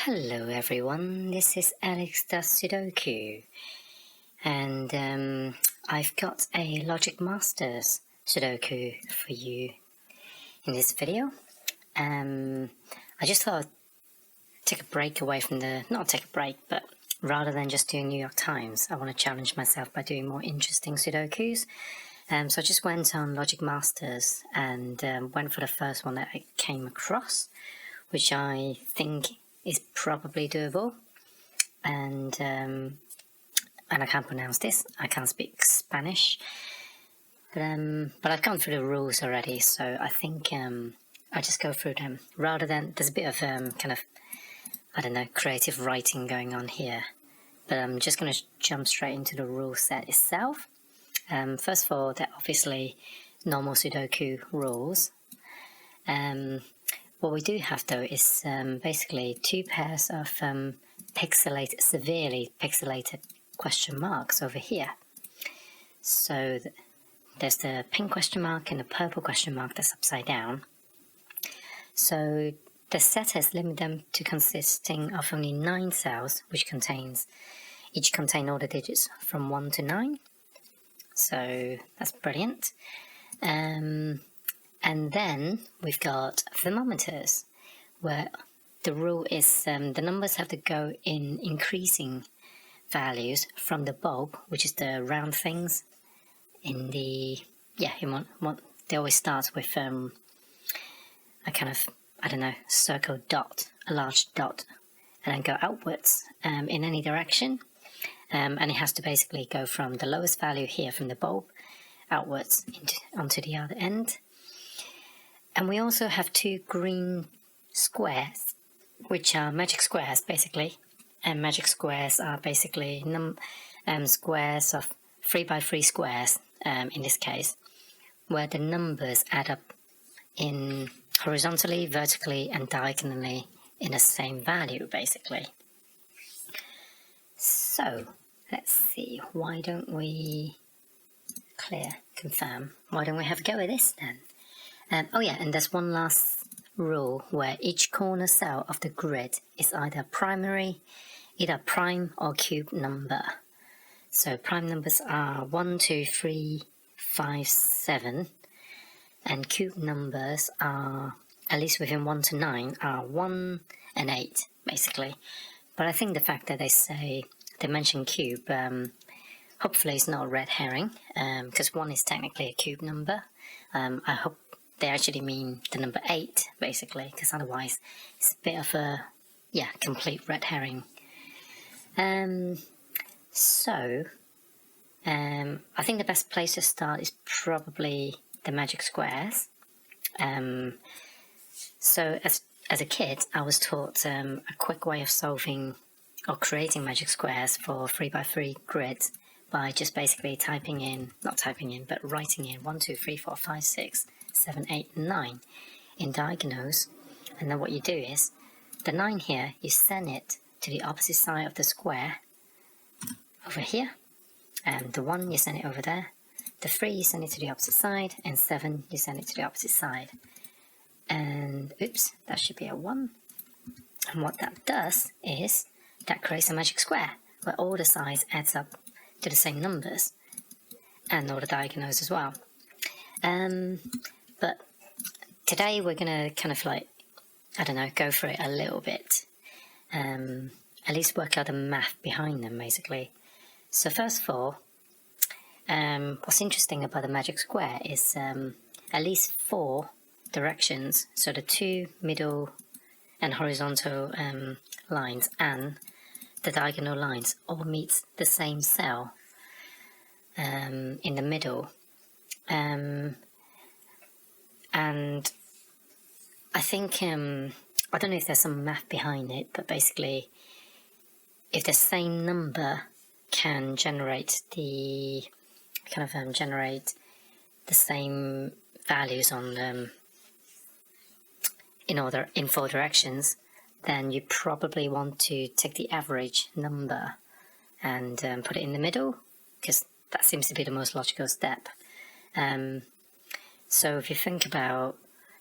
Hello everyone, this is Alex does Sudoku, and I've got a Logic Masters Sudoku for you in this video. I just thought I'd take a break away from not take a break, but rather than just doing New York Times, I want to challenge myself by doing more interesting Sudokus. So I just went on Logic Masters and went for the first one that I came across, which I think is probably doable, and I can't pronounce this. I can't speak Spanish, but I've gone through the rules already, so I think I just go through them rather than there's a bit of kind of creative writing going on here. But I'm just going to jump straight into the rule set itself. First of all, they're obviously normal Sudoku rules. What we do have though is basically two pairs of severely pixelated question marks over here. So there's the pink question mark and the purple question mark that's upside down. So the set has limited them to consisting of only 9 cells, which each contain all the digits from 1 to 9. So that's brilliant. And then we've got thermometers, where the rule is the numbers have to go in increasing values from the bulb, which is the round things in the, they always start with a kind of, circle dot, a large dot, and then go outwards in any direction. And it has to basically go from the lowest value here from the bulb outwards onto the other end. And we also have 2 green squares, which are magic squares basically. And magic squares are basically squares of 3 by 3 squares in this case, where the numbers add up in horizontally, vertically, and diagonally in the same value basically. So let's see, why don't we confirm? Why don't we have a go at this then? And there's one last rule where each corner cell of the grid is either prime or cube number. So prime numbers are 1, 2, 3, 5, 7, and cube numbers are, at least within 1 to 9, are 1 and 8 basically. But I think the fact that they mention cube, hopefully it's not a red herring, because 1 is technically a cube number. I hope they actually mean the number 8, basically, because otherwise it's a bit of a, complete red herring. So, I think the best place to start is probably the magic squares. So as a kid, I was taught a quick way of solving or creating magic squares for 3 by 3 grids by just basically writing in 1, 2, 3, 4, 5, 6, 7, 8, 9 in diagonals. And then what you do is, the 9 here, you send it to the opposite side of the square over here, and the 1 you send it over there, the 3 you send it to the opposite side, and 7 you send it to the opposite side. And oops, that should be a 1. And what that does is that creates a magic square where all the sides adds up to the same numbers and all the diagonals as well. But today we're going to kind of go for it a little bit. At least work out the math behind them, basically. So first of all, what's interesting about the magic square is at least 4 directions. So the 2 middle and horizontal lines and the diagonal lines all meet the same cell in the middle. And I think, I don't know if there's some math behind it, but basically, if the same number can generate the same values on in 4 directions, then you probably want to take the average number and put it in the middle, because that seems to be the most logical step. So if you think about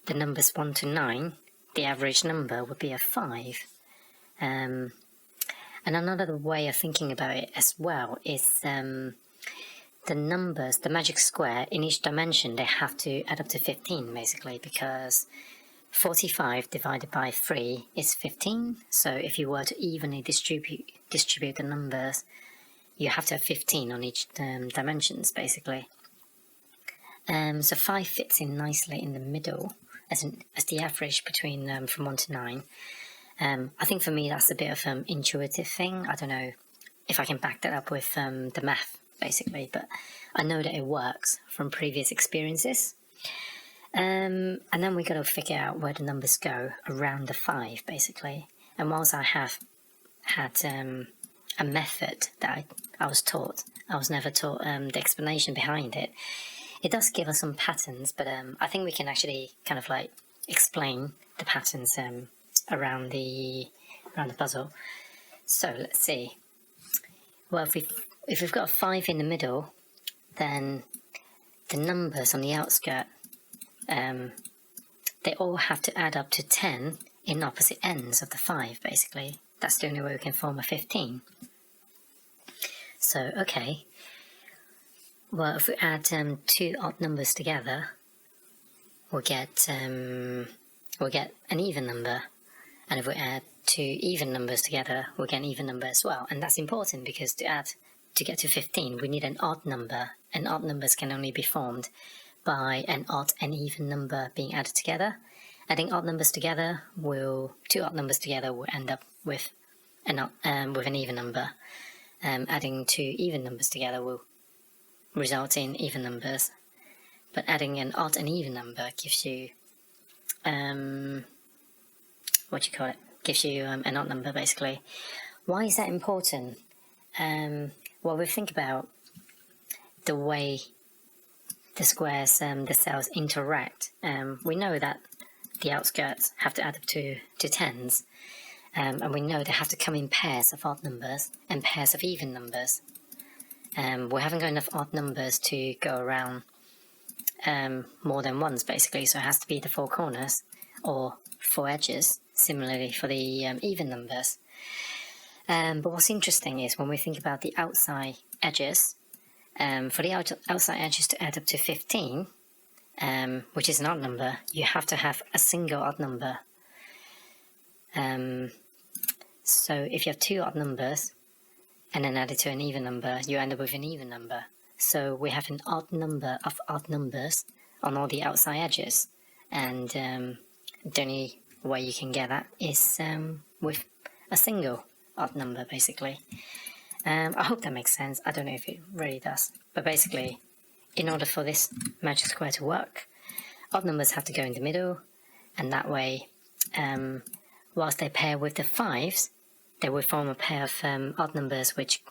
the numbers 1 to 9, the average number would be a 5. And another way of thinking about it as well is the numbers, the magic square in each dimension, they have to add up to 15 basically, because 45 divided by 3 is 15. So if you were to evenly distribute the numbers, you have to have 15 on each dimensions basically. So 5 fits in nicely in the middle as the average between from 1 to 9. I think for me that's a bit of an intuitive thing. I don't know if I can back that up with the math basically, but I know that it works from previous experiences. And then we got to figure out where the numbers go around the 5 basically. And whilst I have had a method that I was taught, I was never taught the explanation behind it. It does give us some patterns, but I think we can actually kind of like explain the patterns around the puzzle. So let's see. Well, if we've got a 5 in the middle, then the numbers on the outskirt, they all have to add up to 10 in opposite ends of the 5 basically. That's the only way we can form a 15. So okay, well, if we add 2 odd numbers together, we'll get an even number, and if we add 2 even numbers together, we'll get an even number as well. And that's important because to get to 15, we need an odd number, and odd numbers can only be formed by an odd and even number being added together. Adding 2 odd numbers together will end up with an even number. Adding 2 even numbers together will result in even numbers. But adding an odd and even number gives you gives you an odd number basically. Why is that important? Well, we think about the way the squares, the cells interact. We know that the outskirts have to add up to 10s, and we know they have to come in pairs of odd numbers and pairs of even numbers. We haven't got enough odd numbers to go around more than once basically, so it has to be the 4 corners or 4 edges, similarly for the even numbers. But what's interesting is when we think about the outside edges, for the outside edges to add up to 15, which is an odd number, you have to have a single odd number. So if you have 2 odd numbers and then add it to an even number, you end up with an even number. So we have an odd number of odd numbers on all the outside edges, and the only way you can get that is with a single odd number basically. I hope that makes sense. I don't know if it really does, but basically, in order for this magic square to work, odd numbers have to go in the middle, and that way, whilst they pair with the 5s, they will form a pair of odd numbers which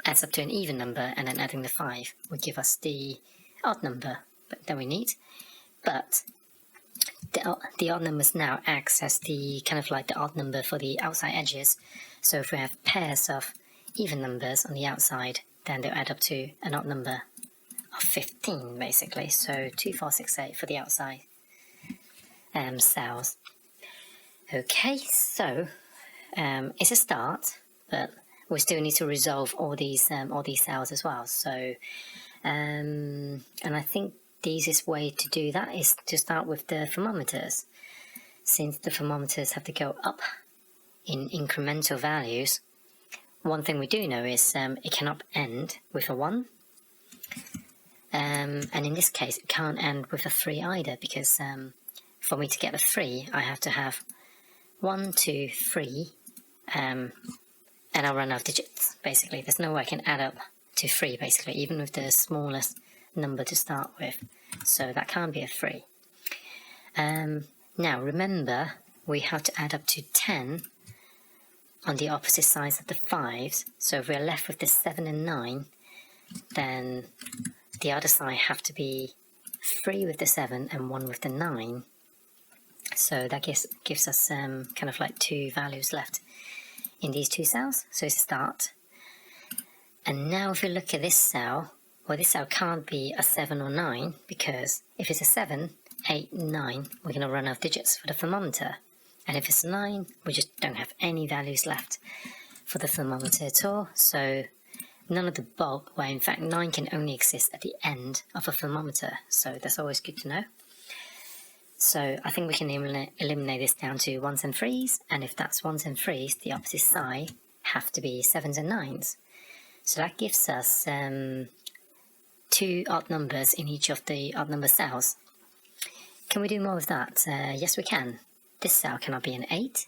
adds up to an even number, and then adding the 5 would give us the odd number that we need. But the odd numbers now acts as the kind of like the odd number for the outside edges. So if we have pairs of even numbers on the outside, then they'll add up to an odd number of 15 basically. So 2, 4, 6, 8 for the outside cells. Okay, so it's a start, but we still need to resolve all these cells as well. So and I think the easiest way to do that is to start with the thermometers. Since the thermometers have to go up in incremental values, one thing we do know is it cannot end with a 1. And in this case, it can't end with a 3 either, because for me to get a 3, I have to have 1, 2, 3, and I'll run out of digits, basically. There's no way I can add up to 3, basically, even with the smallest number to start with. So that can't be a 3. Now, remember, we have to add up to 10 on the opposite sides of the 5s. So if we're left with the 7 and 9, then the other side have to be 3 with the 7 and 1 with the 9. So that gives us kind of like 2 values left in these 2 cells. So it's a start. And now if we look at this cell, well, this cell can't be a 7 or 9, because if it's a 7, 8, 9, we're going to run out of digits for the thermometer. And if it's 9, we just don't have any values left for the thermometer at all. So none of the bulb, well, in fact 9 can only exist at the end of a thermometer, so that's always good to know. So I think we can eliminate this down to 1s and 3s, and if that's 1s and 3s, the opposite side have to be 7s and 9s. So that gives us 2 odd numbers in each of the odd number cells. Can we do more of that? Yes, we can. This cell cannot be an 8.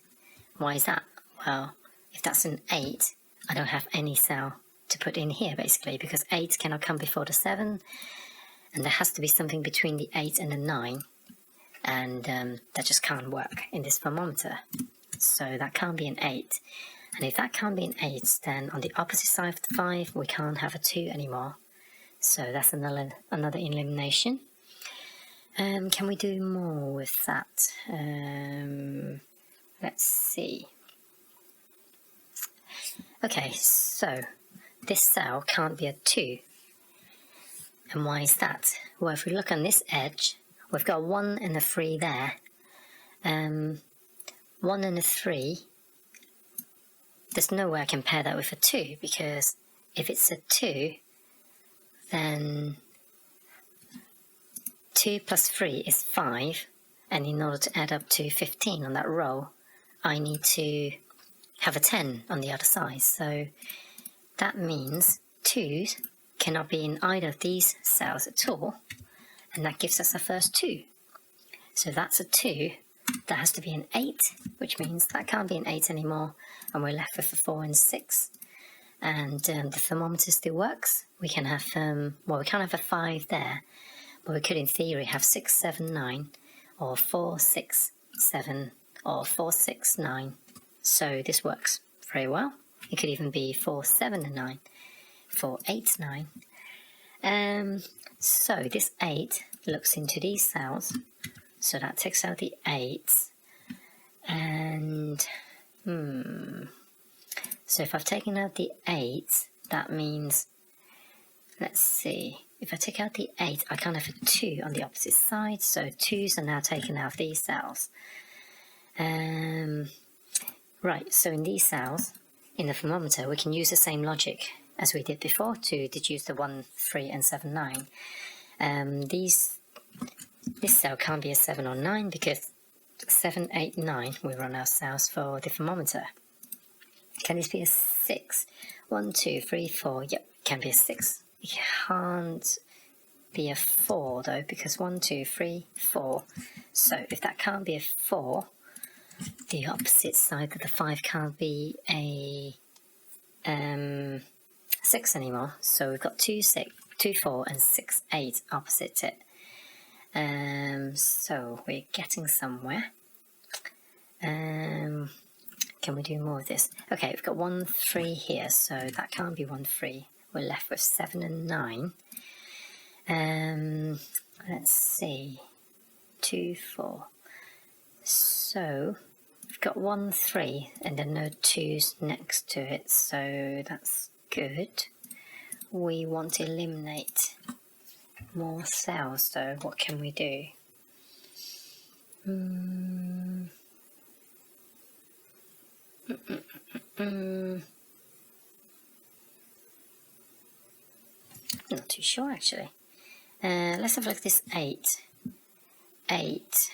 Why is that? Well, if that's an 8, I don't have any cell to put in here basically, because 8 cannot come before the 7, and there has to be something between the 8 and the 9, and that just can't work in this thermometer. So that can't be an 8. And if that can't be an 8, then on the opposite side of the 5, we can't have a 2 anymore. So that's another elimination. Can we do more with that? Let's see. Okay, so this cell can't be a 2. And why is that? Well, if we look on this edge, we've got 1 and a 3 there. 1 and a 3, there's no way I can pair that with a 2, because if it's a 2, then 2 plus 3 is 5, and in order to add up to 15 on that row, I need to have a 10 on the other side. So that means 2s cannot be in either of these cells at all, and that gives us our first 2. So that's a 2. That has to be an 8, which means that can't be an 8 anymore, and we're left with a 4 and 6. And the thermometer still works. We can have, well, we can't have a 5 there, but we could in theory have 6, 7, 9, or 4, 6, 7, or 4, 6, 9. So this works very well. It could even be 4, 7, and 9, 4, 8, 9. So this 8 looks into these cells, so that takes out the 8s, and so if I've taken out the 8, that means, let's see, if I take out the 8, I can't have a 2 on the opposite side, so 2s are now taken out of these cells. Right, so in these cells, in the thermometer, we can use the same logic as we did before to deduce the 1, 3, and 7, 9. This cell can't be a 7 or 9, because 7, 8, 9, we run our cells for the thermometer. Can this be a 6? 1, 2, 3, 4, yep, it can be a 6. It can't be a 4 though, because 1, 2, 3, 4. So if that can't be a 4, the opposite side of the 5 can't be a 6 anymore. So we've got 2, 6, 2, 4, and 6, 8 opposite it. So we're getting somewhere. Can we do more of this? Okay, we've got 1, 3 here, so that can't be 1, 3. We're left with 7 and 9. Let's see, 2, 4. So we've got 1, 3, and then no 2's next to it, so that's good. We want to eliminate more cells, so what can we do? Not too sure actually. Let's have a look at this 8. 8.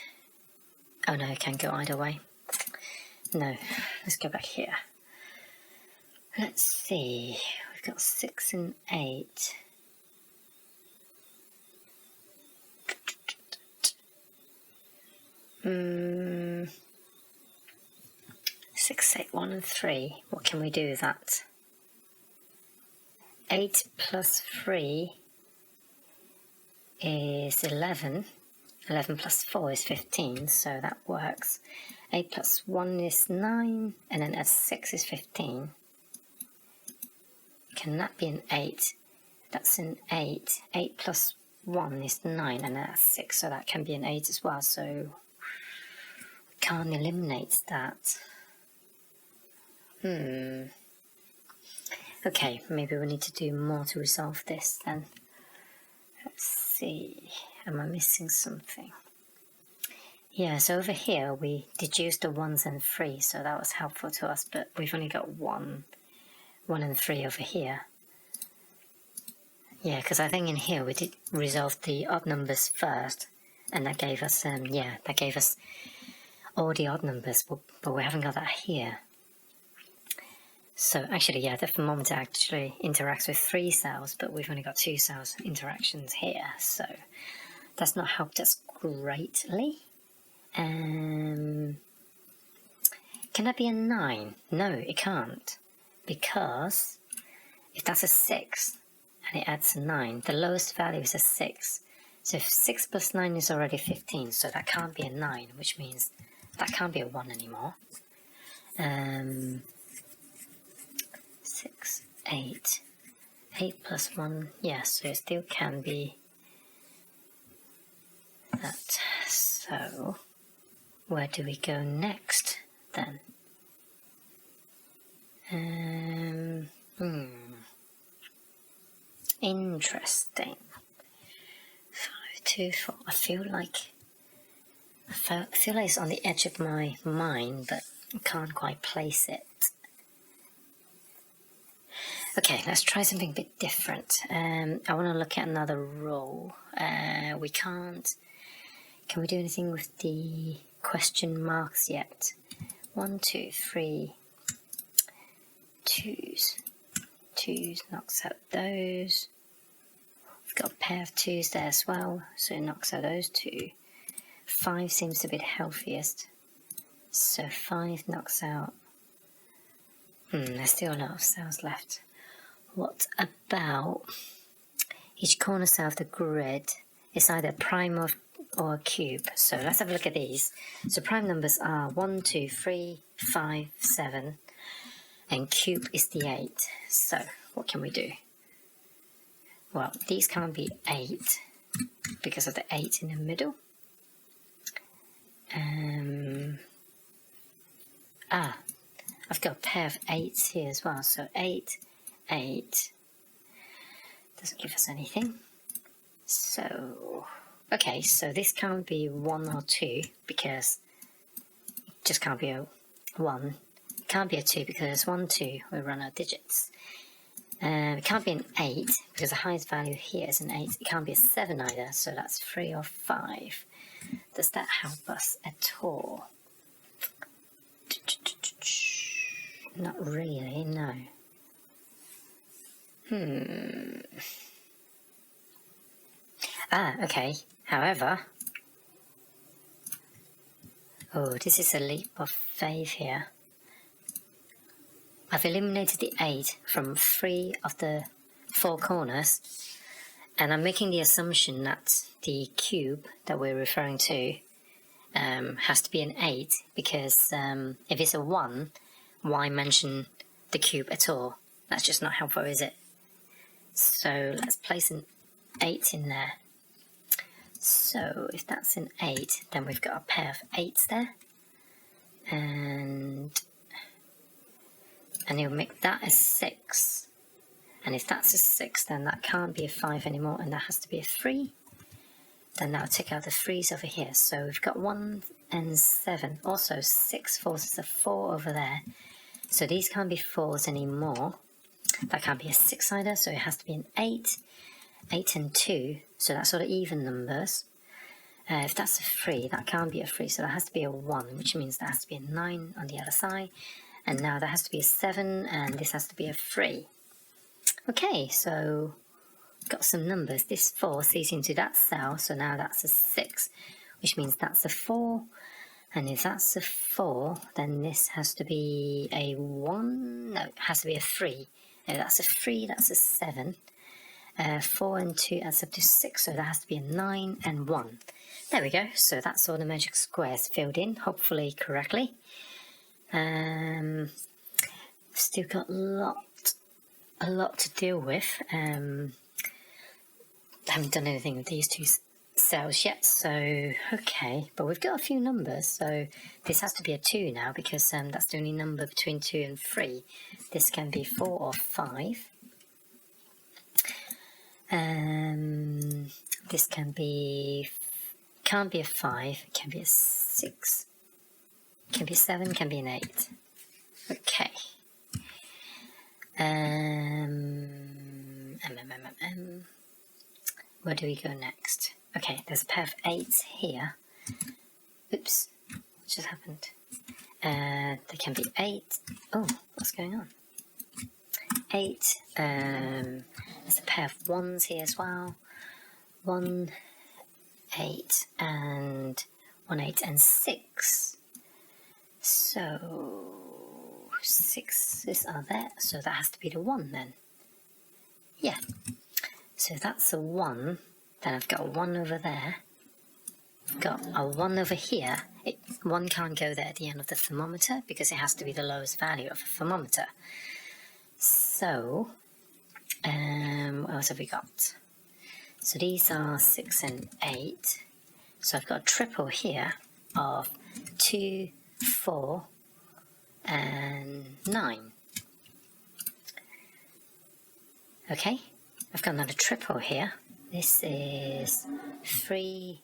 Oh no, it can go either way. No, let's go back here. Let's see, we've got 6 and 8. Six, 8, 1, and 3. What can we do with that? 8 plus 3 is 11. 11 plus 4 is 15, so that works. 8 plus 1 is 9, and then 6 is 15. Can that be an 8? That's an 8. 8 plus 1 is 9, and that's 6, so that can be an 8 as well, so we can't eliminate that. Okay, maybe we need to do more to resolve this then. Let's see, am I missing something? Yeah, so over here we deduced the 1s and 3s, so that was helpful to us, but we've only got 1 and 3 over here. Yeah, because I think in here we did resolve the odd numbers first, and that gave us, that gave us all the odd numbers, but we haven't got that here. So actually, yeah, the thermometer actually interacts with 3 cells, but we've only got 2 cells interactions here, so that's not helped us greatly. Can that be a 9? No, it can't, because if that's a 6 and it adds a 9, the lowest value is a 6. So if 6 plus 9 is already 15, so that can't be a 9, which means that can't be a 1 anymore. 6, 8. 8 plus 1, yes, so it still can be that. So where do we go next then? Interesting. 5, 2, 4. I feel like it's on the edge of my mind, but I can't quite place it. Okay, let's try something a bit different. I want to look at another row. We can't. Can we do anything with the question marks yet? 1, 2, 3. 2s. 2s knocks out those. We've got a pair of 2s there as well, so it knocks out those 2. 5 seems to be the healthiest, so 5 knocks out. There's still a lot of cells left. What about each corner cell of the grid is either a prime or a cube? So let's have a look at these. So prime numbers are 1, 2, 3, 5, 7, and cube is the 8. So what can we do? Well, these can't be 8 because of the 8 in the middle. I've got a pair of 8s here as well. So 8, 8 doesn't give us anything. So, okay, so this can't be 1 or 2 because it just can't be a 1. It can't be a 2 because 1, 2, we run out of digits. It can't be an 8 because the highest value here is an 8. It can't be a 7 either, so that's 3 or 5. Does that help us at all? Not really, no. Okay. However, this is a leap of faith here. I've eliminated the 8 from 3 of the 4 corners, and I'm making the assumption that the cube that we're referring to has to be an 8, because if it's a 1, why mention the cube at all? That's just not helpful, is it? So let's place an 8 in there. So if that's an 8, then we've got a pair of 8s there, and you'll make that a 6. And if that's a 6, then that can't be a 5 anymore, and that has to be a 3. Then that'll take out the 3s over here. So we've got 1 and 7. Also, 6 forces a 4 over there. So these can't be 4s anymore. That can't be a 6 either, so it has to be an 8. 8 and 2, so that's sort of even numbers. If that's a 3, that can't be a 3, so that has to be a 1, which means that has to be a 9 on the other side. And now that has to be a 7, and this has to be a 3. Okay, so got some numbers. This 4 sees into that cell, so now that's a 6, which means that's a 4. And if that's a 4, then this has to be a 1. No, it has to be a 3. If that's a 3, that's a 7. 4 and 2 adds up to 6, so that has to be a 9 and 1. There we go. So that's all the magic squares filled in, hopefully correctly. Still got a lot to deal with. Haven't done anything with these 2 cells yet, so okay. But we've got a few numbers, so this has to be a 2 now, because that's the only number between 2 and 3. This can be 4 or 5. This can be can't be a 5, it can be a 6, it can be a 7, it can be an 8. Okay. Where do we go next? Okay, there's a pair of 8s here. Oops, what just happened? There can be 8. Oh, what's going on? 8. There's a pair of 1s here as well. 1, 8, and 1, 8, and 6. So 6s are there, so that has to be the 1 then. Yeah. So that's a 1. Then I've got a 1 over there. I've got a 1 over here. 1 can't go there at the end of the thermometer because it has to be the lowest value of a thermometer. So, what else have we got? So these are 6 and 8. So I've got a triple here of 2, 4, and 9. Okay, I've got another triple here. This is 3,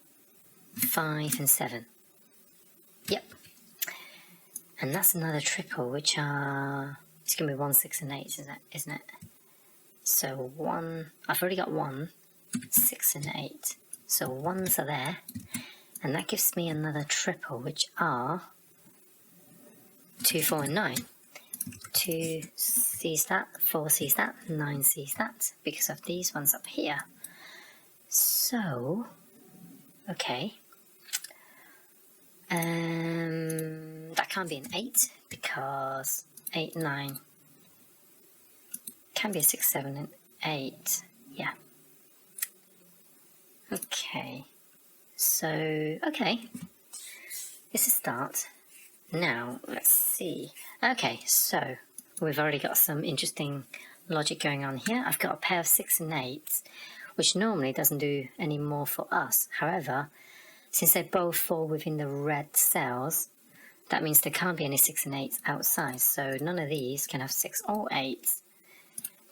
5, and 7. Yep. And that's another triple, which are, it's going to be 1, 6, and 8, isn't it? So 1, I've already got 1, 6, and 8. So 1s are there. And that gives me another triple, which are 2, 4, and 9. 2 sees that, 4 sees that, 9 sees that, because of these ones up here. So, okay. That can't be an 8, because 8, 9 can be a 6, 7, and 8. Yeah. Okay. So, okay. It's a start. Now, let's see. Okay, so we've already got some interesting logic going on here. I've got a pair of 6 and 8s, which normally doesn't do any more for us. However, since they both fall within the red cells, that means there can't be any 6 and 8s outside. So none of these can have 6 or 8s.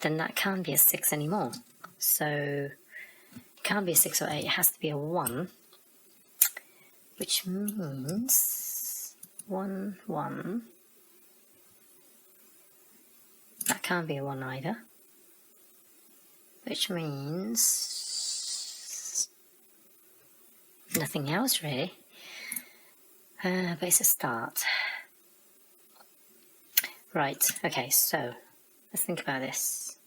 Then that can't be a 6 anymore. So it can't be a 6 or 8. It has to be a 1, which means 1, 1. That can't be a 1 either. Which means nothing else really. But it's a start. Right, okay, so let's think about this.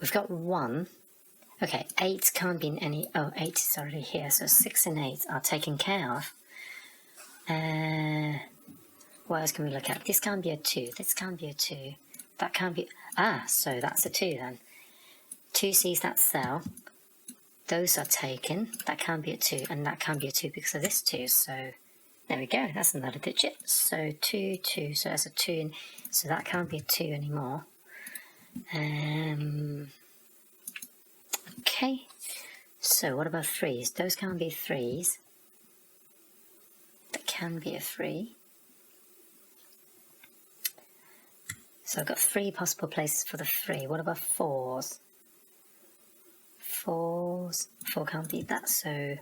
We've got 1. Okay, 8 can't be in any... Oh, 8 is already here, so 6 and 8 are taken care of. What else can we look at? This can't be a 2. This can't be a 2. That can't be... Ah, so that's a 2 then. 2 sees that cell. Those are taken. That can't be a 2, and that can't be a 2 because of this 2. So there we go. That's another digit. So 2, 2. So that's a 2. So that can't be a 2 anymore. Okay. So what about 3s? Those can't be 3s. That can be a 3. So I've got 3 possible places for the 3. What about 4s? 4s. 4 can't be that, so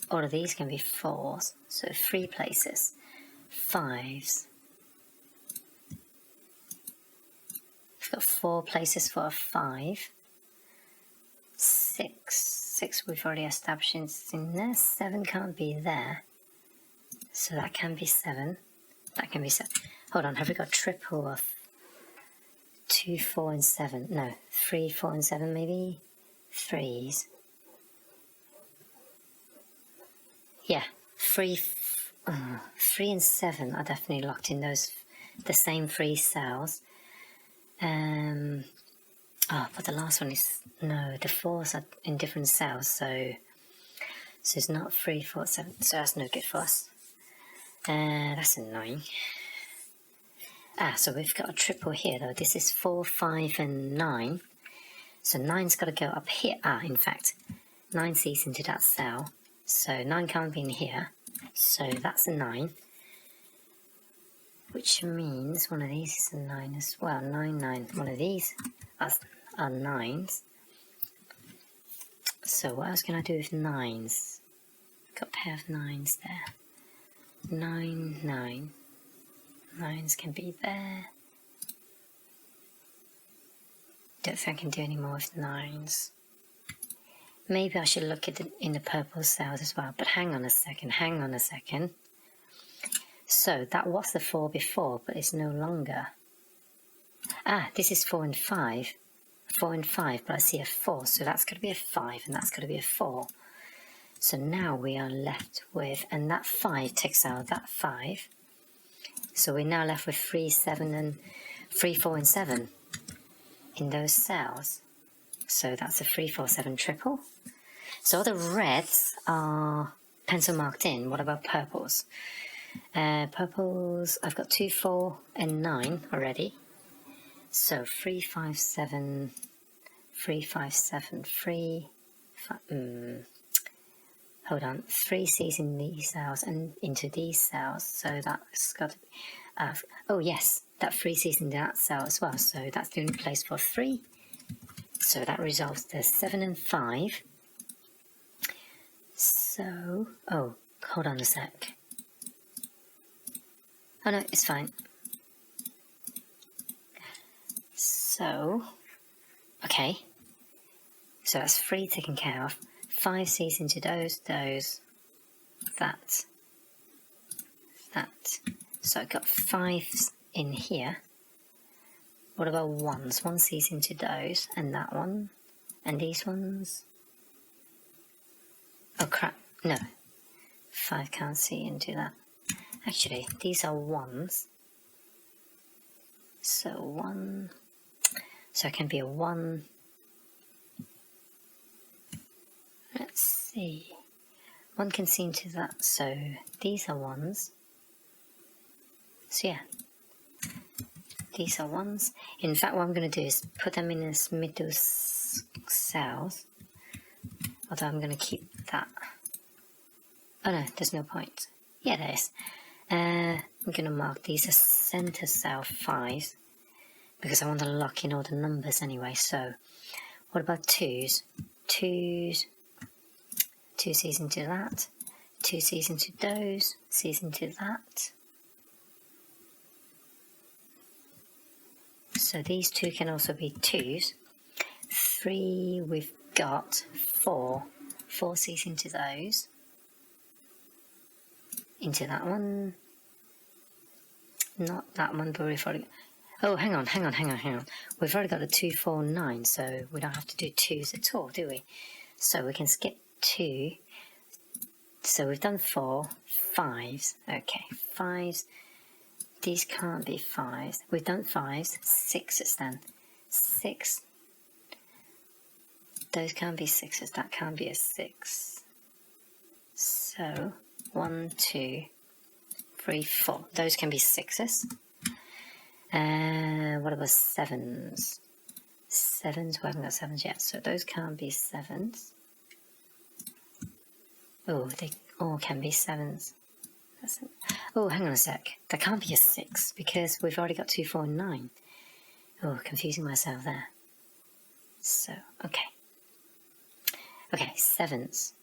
all of these can be 4s. So 3 places. 5s. I've got 4 places for a 5. 6 we've already established it's in there. 7 can't be there. So that can be 7. That can be 7. Hold on, have we got triple of 2, 4, and 7? No, 3, 4, and 7 maybe? 3s. Yeah, 3 and 7 are definitely locked in those, the same 3 cells. But the last one is, no, the 4s are in different cells, so it's not 3, 4, 7, so that's no good for us. That's annoying. So we've got a triple here though. This is 4, 5, and 9. So 9's got to go up here. In fact, 9 sees into that cell. So 9 can't be in here. So that's a 9. Which means one of these is a 9 as well. 9, 9. One of these are 9s. So what else can I do with 9s? Got a pair of 9s there. 9, 9. 9s can be there. Don't think I can do any more with 9s. Maybe I should look at it in the purple cells as well, but hang on a second. So that was the 4 before, but it's no longer. Ah, this is 4 and 5. 4 and 5, but I see a 4, so that's got to be a 5, and that's got to be a 4. So now we are left with, and that 5 takes out that 5. So we're now left with 3, 7, and 3, 4, and 7 in those cells. So that's a 3, 4, 7 triple. So all the reds are pencil marked in. What about purples? Purples, I've got 2, 4, and 9 already. So 3, 5, 7, 3, 5, 7, 3, 5, hold on, 3 C's in these cells and into these cells. So that's got to be, oh yes, that 3 C's in that cell as well. So that's the only place for 3. So that resolves the 7 and 5. So, oh, hold on a sec. Oh no, it's fine. So, okay. So that's 3 taken care of. 5 C's into those, that. So I've got 5s in here. What about 1s? 1 C's into those, and that one, and these ones. Oh crap, no. 5 can't see into that. Actually, these are 1s. So 1, so it can be a 1. Let's see. 1 can see into that, so these are 1s. So yeah, these are 1s. In fact, what I'm going to do is put them in this middle cells. Although I'm going to keep that. Oh no, there's no point. Yeah, there is. I'm going to mark these as center cell 5s because I want to lock in all the numbers anyway. So what about 2s? 2s, 2 C's into that, 2 C's into those, C's into that. So these 2 can also be 2s. 3, we've got 4 C's into those. Into that one. Not that one, but we've already... Oh, hang on. We've already got a 2, 4, 9, so we don't have to do 2s at all, do we? So we can skip 2. So we've done 4, 5s. Okay, 5s. These can't be 5s. We've done 5s, 6s then. 6. Those can't be 6s. That can't be a 6. So 1, 2, 3, 4. Those can be 6s. What about 7s? 7s, we haven't got 7s yet, so those can't be 7s. Oh, they all can be 7s. Oh, hang on a sec. That can't be a 6 because we've already got 2, 4, and 9. Oh, confusing myself there. So, okay. Okay, 7s.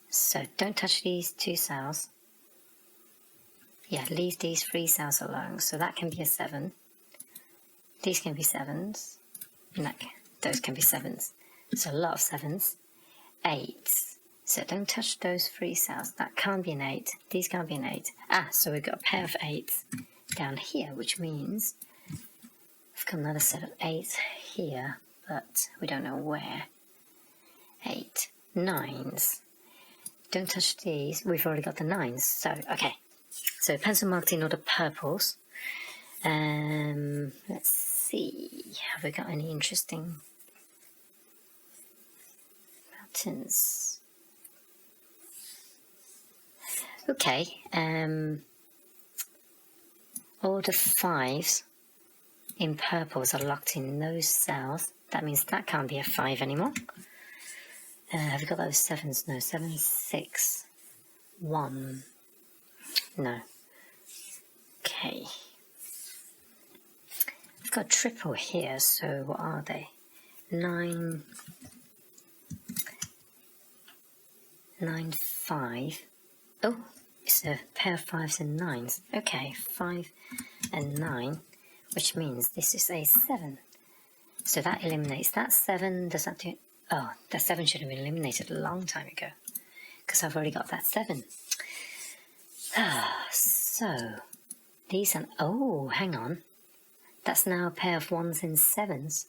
So don't touch these 2 cells. Yeah, leave these 3 cells alone. So that can be a 7. These can be 7s. No, those can be 7s. So a lot of 7s. 8s. So don't touch those 3 cells. That can't be an 8. These can't be an 8. Ah, so we've got a pair of 8s down here, which means we've got another set of 8s here, but we don't know where. 8. 9s. Don't touch these. We've already got the 9s. So, okay. So pencil marked in all the purples. Let's see. Have we got any interesting patterns? Okay. All the 5s in purples are locked in those cells. That means that can't be a 5 anymore. Have we got those 7s? No. 7, 6, 1. No. Okay. I've got a triple here, so what are they? 9, 9, 5. Oh, it's a pair of 5s and 9s. Okay, 5 and 9, which means this is a 7. So that eliminates that 7. Does that do? Oh, that 7 should have been eliminated a long time ago, because I've already got that 7. So these are, oh, hang on. That's now a pair of 1s and 7s.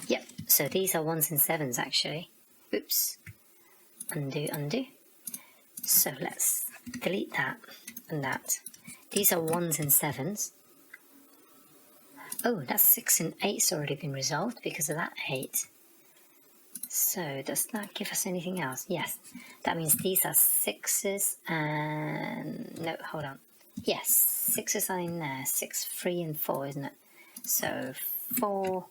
Yep, so these are 1s and 7s actually. Oops. Undo. So let's delete that and that. These are 1s and 7s. Oh, that's 6 and 8's already been resolved because of that 8. So does that give us anything else? Yes, that means these are 6's and... no, hold on. Yes, 6's are in there. 6, 3 and 4, isn't it? So 4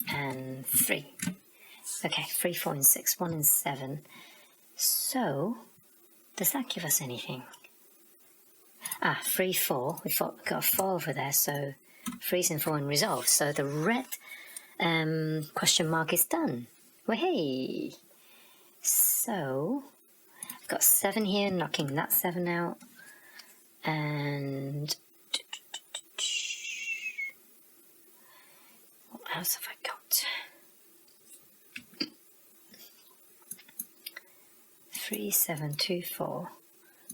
and 3. Okay, 3, 4 and 6, 1 and 7. So does that give us anything? 3, 4. We've got a 4 over there, so 3's and 4 and resolved. So the red question mark is done. Well, hey. So I've got 7 here, knocking that 7 out. And what else have I got? 3, 7, 2, 4,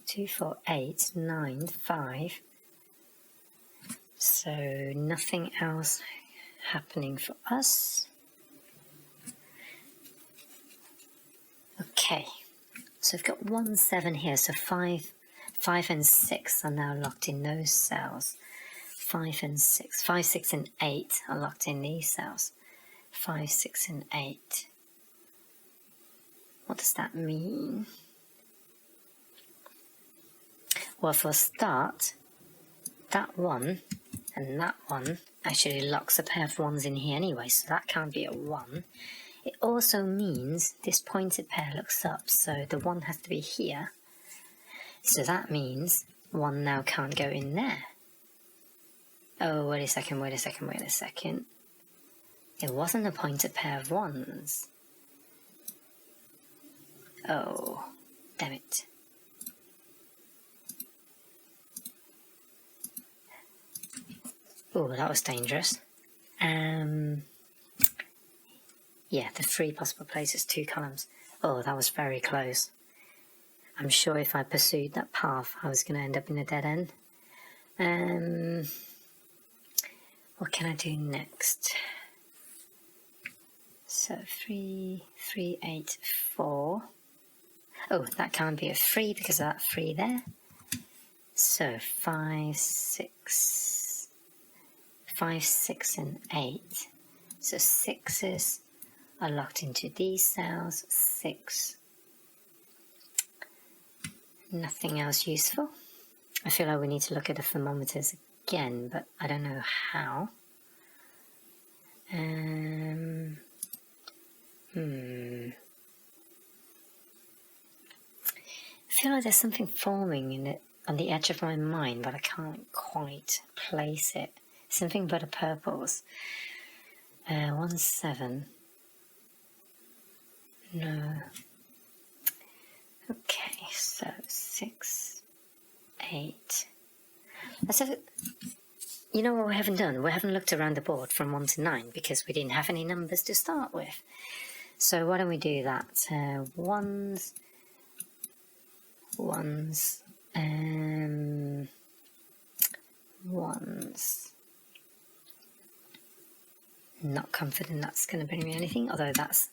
2, 4, 8, 9, 5. So nothing else happening for us. Okay, so we've got 1, 7 here, so 5 and 6 are now locked in those cells. 5 and 6, 5, 6 and 8 are locked in these cells. 5, 6 and 8. What does that mean? Well, for a start, that 1 and that 1 actually locks a pair of 1s in here anyway, so that can't be a 1. It also means this pointed pair looks up, so the 1 has to be here. So that means 1 now can't go in there. Oh, wait a second. It wasn't a pointed pair of 1s. Oh, damn it. Oh, that was dangerous. Yeah, the 3 possible places, 2 columns. Oh, that was very close. I'm sure if I pursued that path, I was going to end up in a dead end. What can I do next? So 3, 3, 8, 4. Oh, that can't be a 3 because of that 3 there. So 5, 6, and 8. So 6's are locked into these cells. 6. Nothing else useful. I feel like we need to look at the thermometers again, but I don't know how. I feel like there's something forming in it on the edge of my mind, but I can't quite place it. Something but the purples. 1, 7. No. Okay, so 6, 8. Let's have it. You know what we haven't done? We haven't looked around the board from 1 to 9 because we didn't have any numbers to start with. So why don't we do that? 1s. Not confident that's going to bring me anything, although that's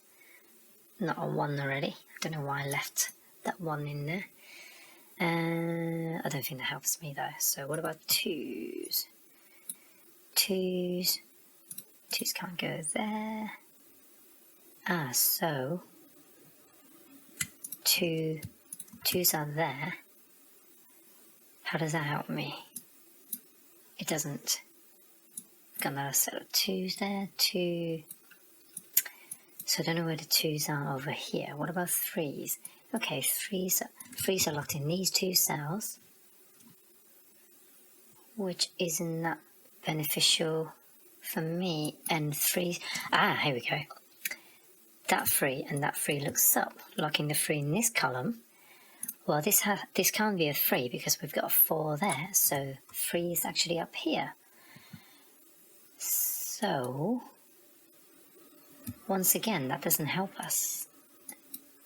not a 1 already. I don't know why I left that 1 in there. I don't think that helps me though. So what about 2s? 2s can't go there. So 2s are there. How does that help me? It doesn't. Got another set of 2s there. 2. So I don't know where the 2s are over here. What about 3s? Okay, 3s are locked in these 2 cells, which isn't that beneficial for me. And 3s, here we go. that 3 and that 3 looks up, locking the 3 in this column. Well, this can't be a 3 because we've got a 4 there, so 3 is actually up here. So, once again, that doesn't help us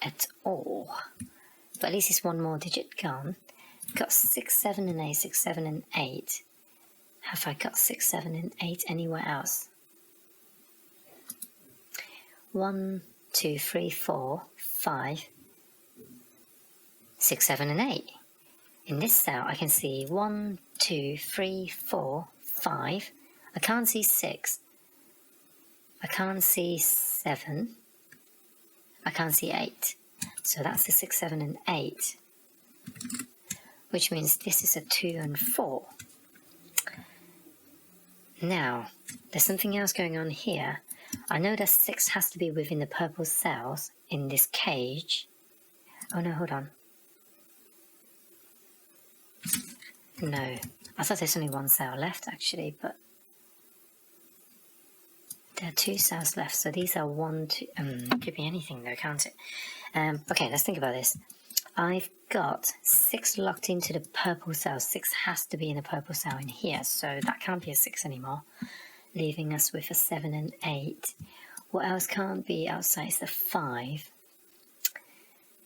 at all. But at least it's one more digit gone. We've got 6, 7 and 8, 6, 7 and 8. Have I got 6, 7 and 8 anywhere else? 1, 2, 3, 4, 5, 6, 7 and 8. In this cell I can see 1, 2, 3, 4, 5. I can't see 6. I can't see 7. I can't see 8. So that's the 6, 7 and 8. Which means this is a 2 and 4. Now, there's something else going on here. I know that 6 has to be within the purple cells in this cage. Oh no, hold on. No, I thought there's only one cell left actually, but there are 2 cells left, so these are 1, 2, could be anything though, can't it? Okay, let's think about this. I've got 6 locked into the purple cell. 6 has to be in the purple cell in here, so that can't be a 6 anymore, leaving us with a 7 and 8. What else can't be outside is the 5,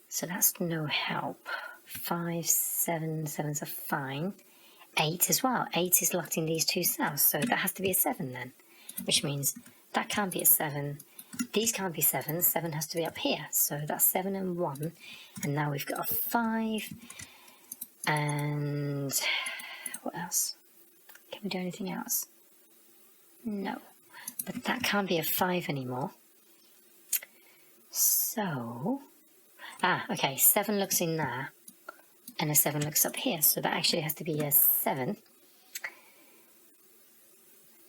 so that's no help. 5, 7, 7's are fine. 8 as well. 8 is locked in these 2 cells, so that has to be a 7 then, which means that can't be a 7. These can't be 7. 7 has to be up here, so that's 7 and 1. And now we've got a 5. And what else? Can we do anything else? No. But that can't be a 5 anymore. So, okay, 7 looks in there, and a 7 looks up here, so that actually has to be a 7.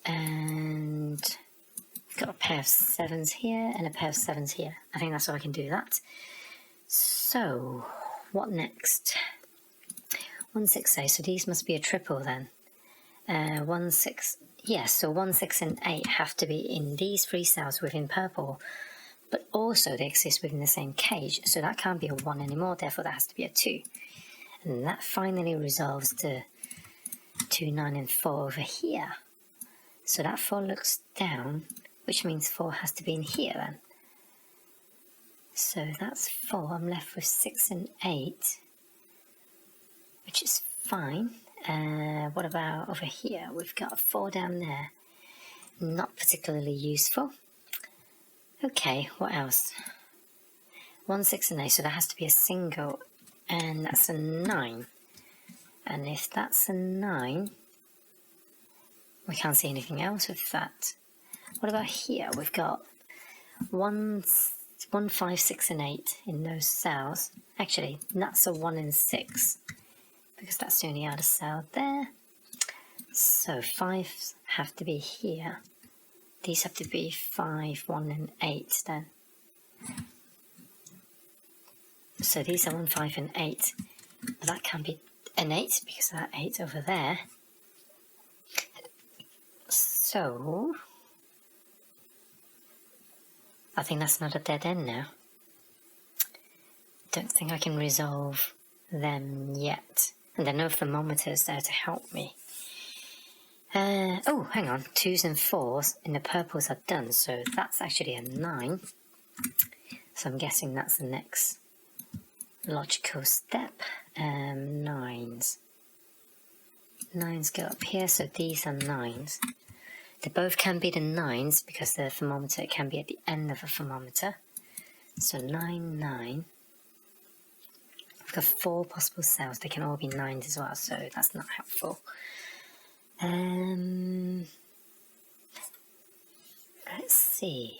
And we've got a pair of 7s here and a pair of 7s here. I think that's how I can do that. So, what next? 1, 6, 8, so these must be a triple then. 1, 6, yes, so 1, 6 and 8 have to be in these 3 cells within purple, but also they exist within the same cage, so that can't be a 1 anymore, therefore that has to be a 2. And that finally resolves the 2, 9 and 4 over here. So that 4 looks down, which means 4 has to be in here then. So that's 4, I'm left with 6 and 8, which is fine. What about over here? We've got a 4 down there, not particularly useful. Okay, what else? 1, 6 and 8, so that has to be a single, and that's a 9. And if that's a 9, we can't see anything else with that. What about here? We've got 1, 5, 6 and 8 in those cells. Actually, that's a 1 and 6, because that's the only outer cell there. So 5 have to be here. These have to be 5, 1 and 8 then. So these are 1, 5 and 8. But that can't be an 8 because of that 8 over there. So I think that's not a dead end now. Don't think I can resolve them yet. And there are no thermometers there to help me. Oh, hang on. 2s and 4s in the purples are done, so that's actually a 9. So I'm guessing that's the next logical step. 9s. 9s go up here, so these are 9s. They both can be the 9s because the thermometer can be at the end of a thermometer. So 9, 9. I've got 4 possible cells. They can all be 9s as well, so that's not helpful. Let's see.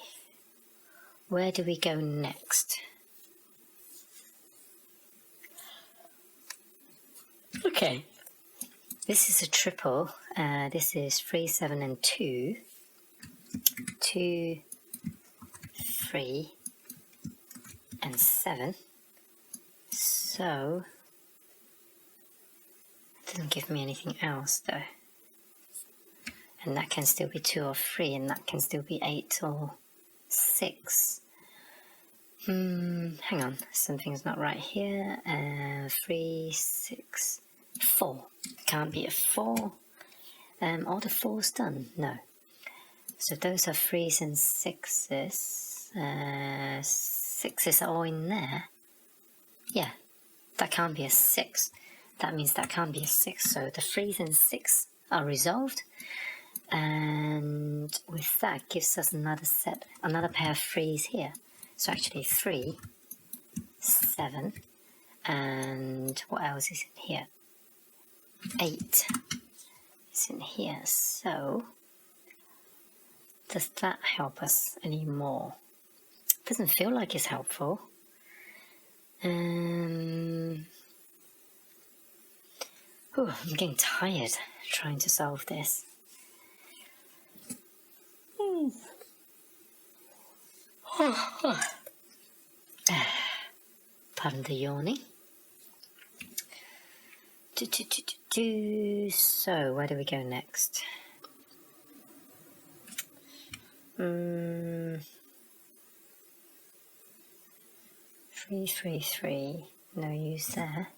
Where do we go next? Okay. This is a triple. This is 3, 7 and 2. 2, 3 and 7. So it doesn't give me anything else though. And that can still be 2 or 3, and that can still be 8 or 6. Hang on, something's not right here. 3, 6, 4. Can't be a 4. All the 4's done? No. So those are 3's and 6's. 6's are all in there. Yeah, that can't be a 6. That means that can't be a 6. So the 3's and 6 are resolved. And with that gives us another pair of 3's here. So actually 3, 7, and what else is in here? 8 is in here. So does that help us anymore? Doesn't feel like it's helpful. I'm getting tired trying to solve this. Pardon the yawning. So, where do we go next? 3, 3, 3. No use there.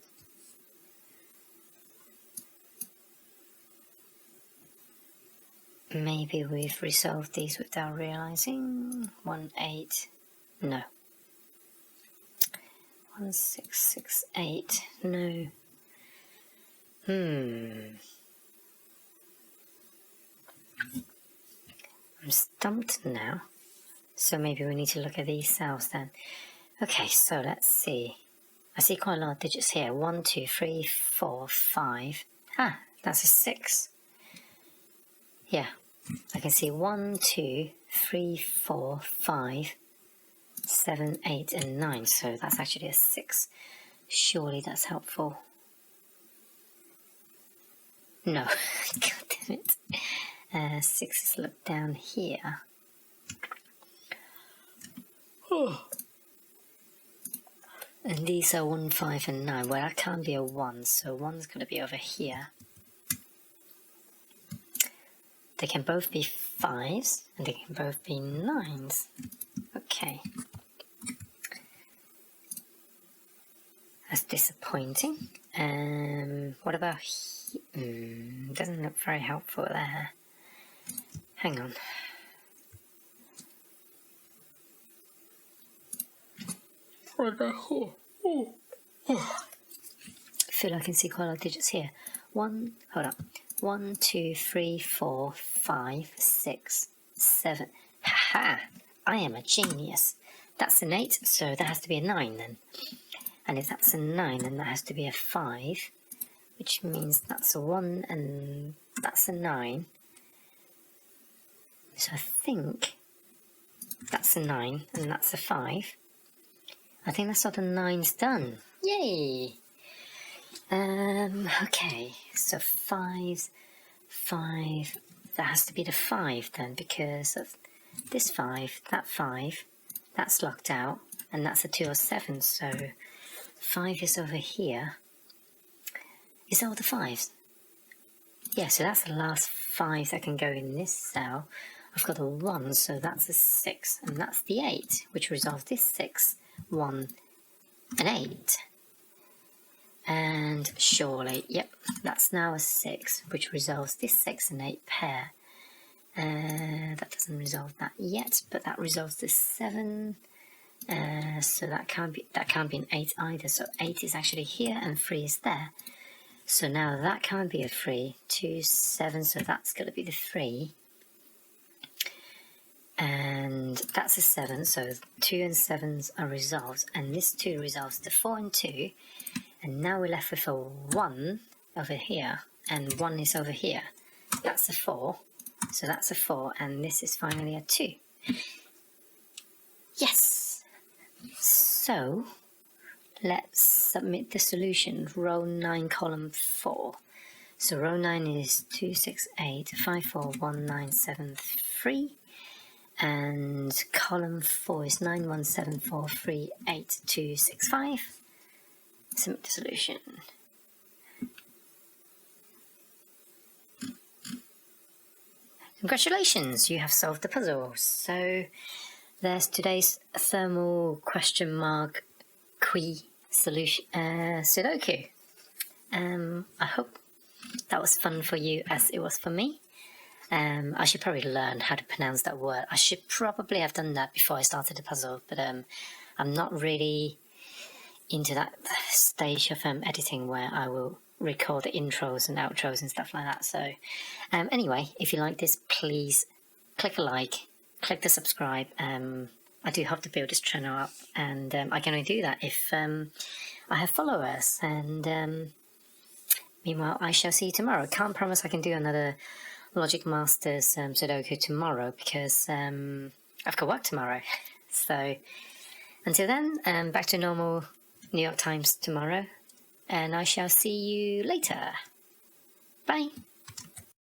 Maybe we've resolved these without realizing. 1, 8. No. 1, 6, 6, 8. No. I'm stumped now. So maybe we need to look at these cells then. Okay, so let's see. I see quite a lot of digits here. 1, 2, 3, 4, 5. Ah, that's a 6. Yeah, I can see 1, 2, 3, 4, 5, 7, 8, and 9. So that's actually a 6. Surely that's helpful. No, god damn it. 6 is looked down here. And these are 1, 5, and 9. Well, that can't be a 1, so 1's going to be over here. They can both be 5s, and they can both be 9s. Okay. That's disappointing. What about here? Doesn't look very helpful there. Hang on. I feel I can see quite a lot of digits here. 1, 2, 3, 4, 5, 6, 7. Haha! I am a genius. That's an 8, so that has to be a 9 then. And if that's a 9, then that has to be a 5, which means that's a 1 and that's a 9. So I think that's a 9 and that's a 5. I think that's all the 9's done. Yay! Okay, so 5's, 5, that has to be the 5 then, because of this 5, that's locked out, and that's a 2 or 7, so 5 is over here. Is that all the 5's? Yeah, so that's the last 5 that can go in this cell. I've got a 1, so that's a 6, and that's the 8, which resolves this 6, 1, and 8. And surely, yep, that's now a 6, which resolves this 6 and 8 pair. That doesn't resolve that yet, but that resolves this 7. So that can't be an 8 either. So 8 is actually here and 3 is there. So now that can't be a 3. 2, 7, so that's going to be the 3. And that's a 7, so 2 and 7's are resolved, and this 2 resolves the 4 and 2. And now we're left with a 1 over here, and 1 is over here. That's a 4, so that's a 4, and this is finally a 2. Yes! So, let's submit the solution, row 9, column 4. So row 9 is 2, 6, 8, 5, 4, 1, 9, 7, 3. And column 4 is 9, 1, 7, 4, 3, 8, 2, 6, 5. Submit the solution. Congratulations, you have solved the puzzle. So there's today's thermal question mark qui solution Sudoku. I hope that was fun for you as it was for me. I should probably learn how to pronounce that word. I should probably have done that before I started the puzzle, but I'm not really into that stage of editing where I will record the intros and outros and stuff like that. So anyway, if you like this, please click a like, click the subscribe. I do hope to build this channel up, and I can only do that if I have followers. And meanwhile, I shall see you tomorrow. Can't promise I can do another Logic Masters Sudoku tomorrow because I've got work tomorrow. So until then, back to normal New York Times tomorrow, and I shall see you later. Bye.